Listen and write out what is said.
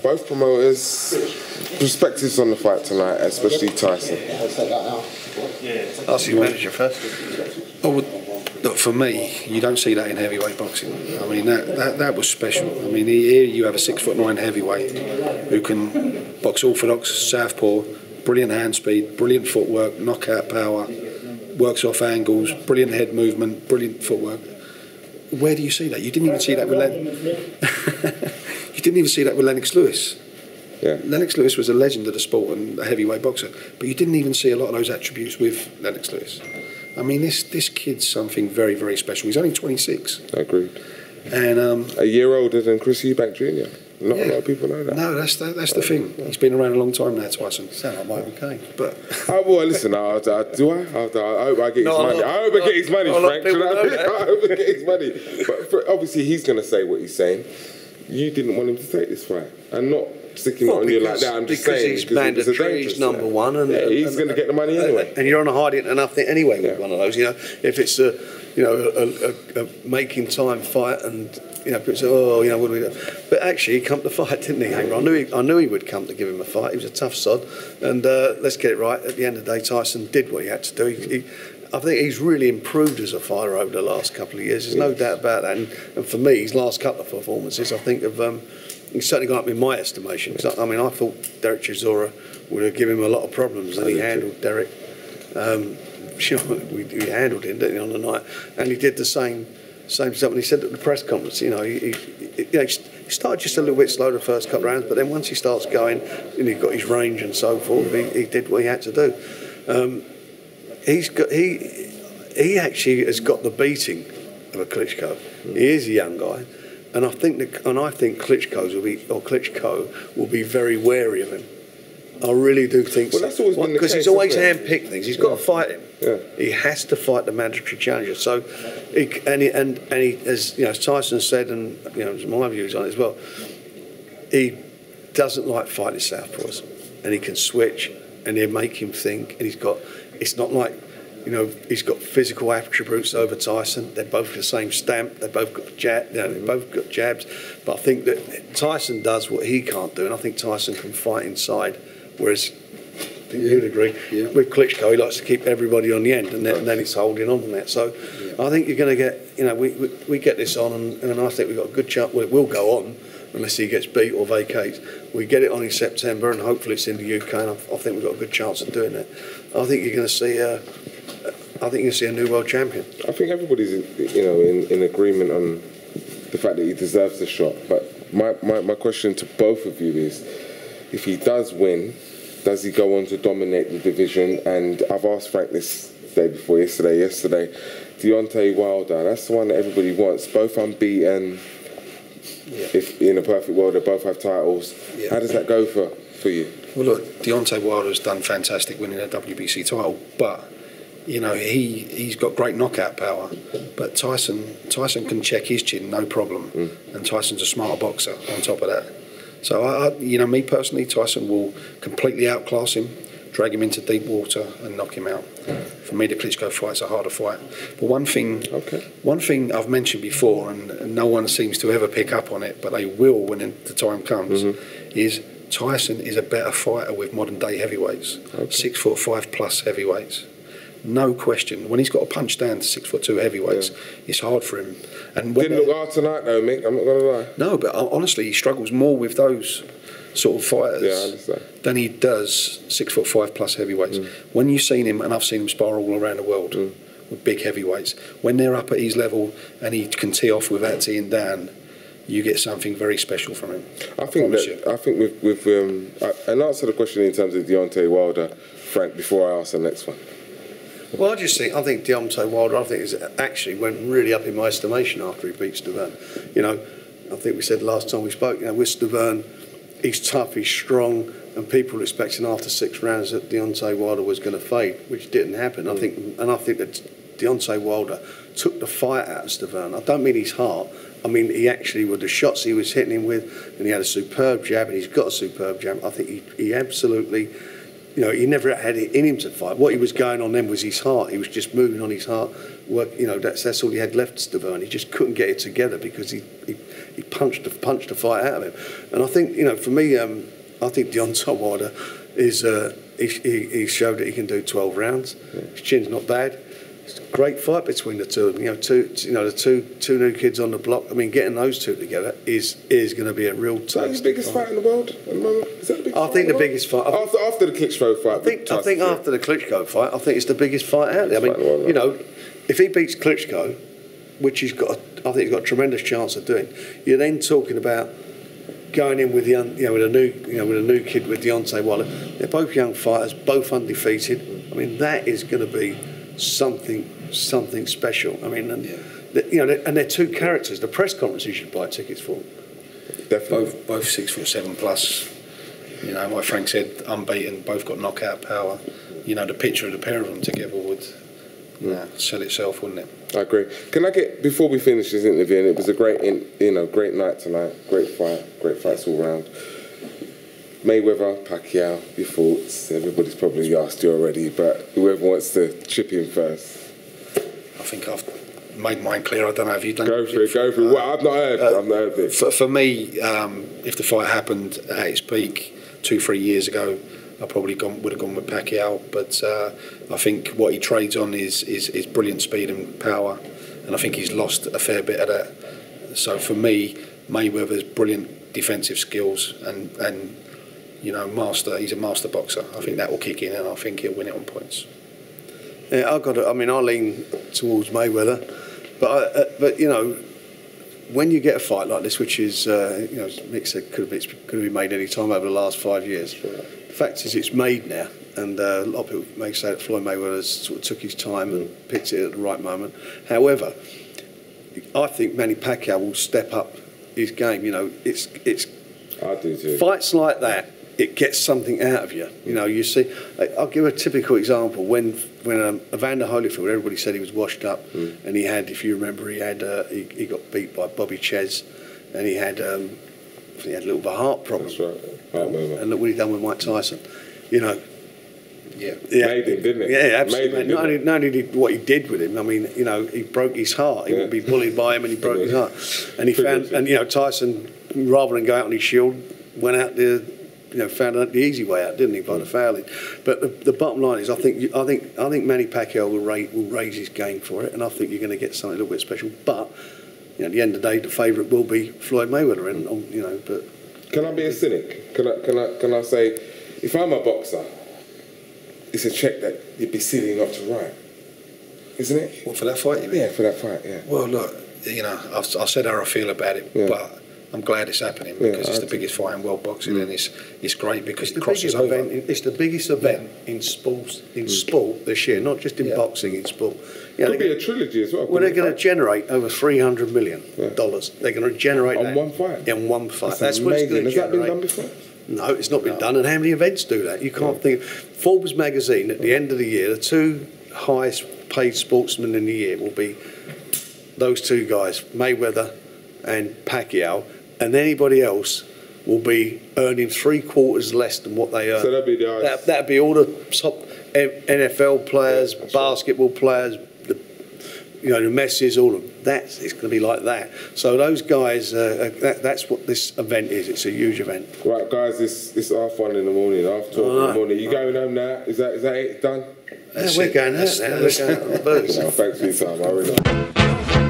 both promoters, perspectives on the fight tonight, especially Tyson. Ask your manager first. Look, for me, you don't see that in heavyweight boxing. I mean, that was special. I mean, here you have a 6'9" heavyweight who can box orthodox, southpaw, brilliant hand speed, brilliant footwork, knockout power, works off angles, brilliant head movement, brilliant footwork. Where do you see that? You didn't even see that with you didn't even see that with Lennox Lewis. Yeah. Lennox Lewis was a legend of the sport and a heavyweight boxer, but you didn't even see a lot of those attributes with Lennox Lewis. I mean, this kid's something very, very special. He's only 26. I agree. And a year older than Chris Eubank Jr. Not a lot of people know that. No, that's the thing. He's been around a long time now, Tyson. Sound like Michael Caine. But well, listen. Do I? I hope I get his money. I hope I get his money, Frank. I hope I get his money. But obviously, he's going to say what he's saying. You didn't want him to take this fight, and not sticking it on you like that. I'm just saying he's mandatory. He's number one, and he's going to get the money anyway. And you're on a hiding to nothing anyway with one of those. You know, if it's a making time fight, and people say, oh, what do we do? But actually, he come to fight, didn't he? I knew he would come to give him a fight. He was a tough sod, and let's get it right. At the end of the day, Tyson did what he had to do. I think he's really improved as a fighter over the last couple of years. There's no doubt about that. And for me, his last couple of performances, I think he's certainly gone up in my estimation. Because I thought Derek Chisora would have given him a lot of problems, and he handled Derek. We handled him, didn't he, on the night? And he did the same stuff. And he said at the press conference, he started just a little bit slow the first couple of rounds, but then once he starts going, and he got his range and so forth, he did what he had to do. He actually has got the beating of a Klitschko. He is a young guy, and I think Klitschko will be very wary of him. I really do think so. That's always been the case, because he's always handpicked things. He's got to fight him. Yeah. He has to fight the mandatory challenger. So, he, as Tyson said, and my views on it as well, he doesn't like fighting southpaws, and he can switch, and they make him think. And it's not like, he's got physical attributes over Tyson. They're both the same stamp. They both got jabs. But I think that Tyson does what he can't do, and I think Tyson can fight inside. Whereas, I think you'd agree, with Klitschko, he likes to keep everybody on the end, and then it's holding on from that. So, I think you're going to get, we get this on, and I think we've got a good chance. Well, it will go on unless he gets beat or vacates. We get it on in September, and hopefully it's in the UK. And I think we've got a good chance of doing that. I think you're going to see. I think you're going to see a new world champion. I think everybody's, in agreement on the fact that he deserves the shot. But my question to both of you is, if he does win, does he go on to dominate the division? And I've asked Frank this day before yesterday, Deontay Wilder, that's the one that everybody wants, both unbeaten. If in a perfect world they both have titles, how does that go for you? Well, look, Deontay Wilder has done fantastic winning a WBC title, but he's got great knockout power. But Tyson can check his chin, no problem, and Tyson's a smarter boxer on top of that. So me personally, Tyson will completely outclass him, drag him into deep water, and knock him out. For me, the Klitschko fight's a harder fight. But one thing I've mentioned before, and no one seems to ever pick up on it, but they will when the time comes, is Tyson is a better fighter with modern day heavyweights, 6'5" plus heavyweights. No question. When he's got to punch down to 6'2" heavyweights, it's hard for him. And didn't look hard tonight, though, Mick. I'm not going to lie. No, but honestly, he struggles more with those sort of fighters than he does 6'5" plus heavyweights. When you've seen him, and I've seen him spar all around the world with big heavyweights, when they're up at his level and he can tee off without teeing down, you get something very special from him. I think with and answer the question in terms of Deontay Wilder, Frank, before I ask the next one. Well, I think Deontay Wilder, actually went really up in my estimation after he beat Stiverne. I think we said last time we spoke, with Stiverne, he's tough, he's strong, and people were expecting after 6 rounds that Deontay Wilder was going to fade, which didn't happen. I think that Deontay Wilder took the fight out of Stiverne. I don't mean his heart. I mean, he actually, with the shots he was hitting him with, and he had a superb jab, and he's got a superb jab. I think he absolutely you know, he never had it in him to fight. What he was going on then was his heart. He was just moving on his heart. You know, that's all he had left to do, and he just couldn't get it together because he punched the fight out of him. And I think, you know, for me, I think Deontay Wilder is he showed that he can do 12 rounds. His chin's not bad. It's a great fight between the two of them. The two new kids on the block. I mean, getting those two together is going to be a real. Is that the biggest fight in the world at the moment? Is that the biggest I think the biggest fight after the Klitschko fight. I think after the Klitschko fight, I think it's the biggest fight out there. I mean, you know, if he beats Klitschko, which I think he's got a tremendous chance of doing, you're then talking about going in with with a new kid with Deontay Wilder. They're both young fighters, both undefeated. I mean, that is going to be something special. I mean, and they're two characters. The press conference you should buy tickets for. Definitely. Both 6'7" plus. You know, like Frank said, unbeaten. Both got knockout power. You know, the picture of the pair of them together would sell itself, wouldn't it? I agree. Can I get, before we finish this interview, and it was a great night tonight, great fights all round. Mayweather, Pacquiao, your thoughts? Everybody's probably asked you already, but whoever wants to chip in first. I think I've made mine clear. I don't know if you've done. Go for it. Well, I've not heard it. For me, if the fight happened at its peak 2-3 years ago, I probably would have gone with Pacquiao. But I think what he trades on is brilliant speed and power, and I think he's lost a fair bit of that. So for me, Mayweather's brilliant defensive skills and you know, he's a master boxer. I think that will kick in, and I think he'll win it on points. Yeah, I lean towards Mayweather, but you know, when you get a fight like this, which is you know, as Mick said, could have been made any time over the last 5 years. The fact is, it's made now, and a lot of people may say that Floyd Mayweather sort of took his time and picked it at the right moment. However, I think Manny Pacquiao will step up his game. You know, it's I do too. Fights like that, it gets something out of you. You know, you see, I'll give a typical example. When Evander Holyfield, everybody said he was washed up, and he had, if you remember, he he got beat by Bobby Ches, and he had a little bit of a heart problem. That's right. And look what he done with Mike Tyson. You know. Yeah. Made him, didn't it? Yeah, absolutely. Not only did what he did with him, I mean, you know, he broke his heart. He would be bullied by him, and he broke his heart. And he you know, Tyson, rather than go out on his shield, went out there. You know, found the easy way out, didn't he, by the fouling? But the bottom line is, I think Manny Pacquiao will raise his game for it, and I think you're going to get something a little bit special. But you know, at the end of the day, the favourite will be Floyd Mayweather, and you know. But can I be a cynic? Can I say, if I'm a boxer, it's a check that you'd be silly not to write, isn't it? What, for that fight? You mean? Yeah, for that fight. Yeah. Well, look, you know, I've said how I feel about it, but I'm glad it's happening because it's the biggest fight in world boxing, and it's great because it crosses over. It's the biggest event in sport this year, not just in boxing, in sport. You know, could be a trilogy as well. Well, they're going to generate over $300 million. They're going to generate on one fight. In one fight. That's what it's going to generate. Has that been done before? No, it's not been done. And how many events do that? You can't think. Forbes magazine at the end of the year, the two highest paid sportsmen in the year will be those two guys, Mayweather and Pacquiao. And anybody else will be earning 3/4 less than what they earn. So that'd be the highest. That'd be all the top NFL players, basketball players, the Messi's, all of them. It's going to be like that. So those guys, that's what this event is. It's a huge event. Right, guys, it's 1:30 in the morning, 12 in the morning. You going home now? Is that it? Done? Yeah, we're going out now. We're going out on the boots. Thanks for your time. I really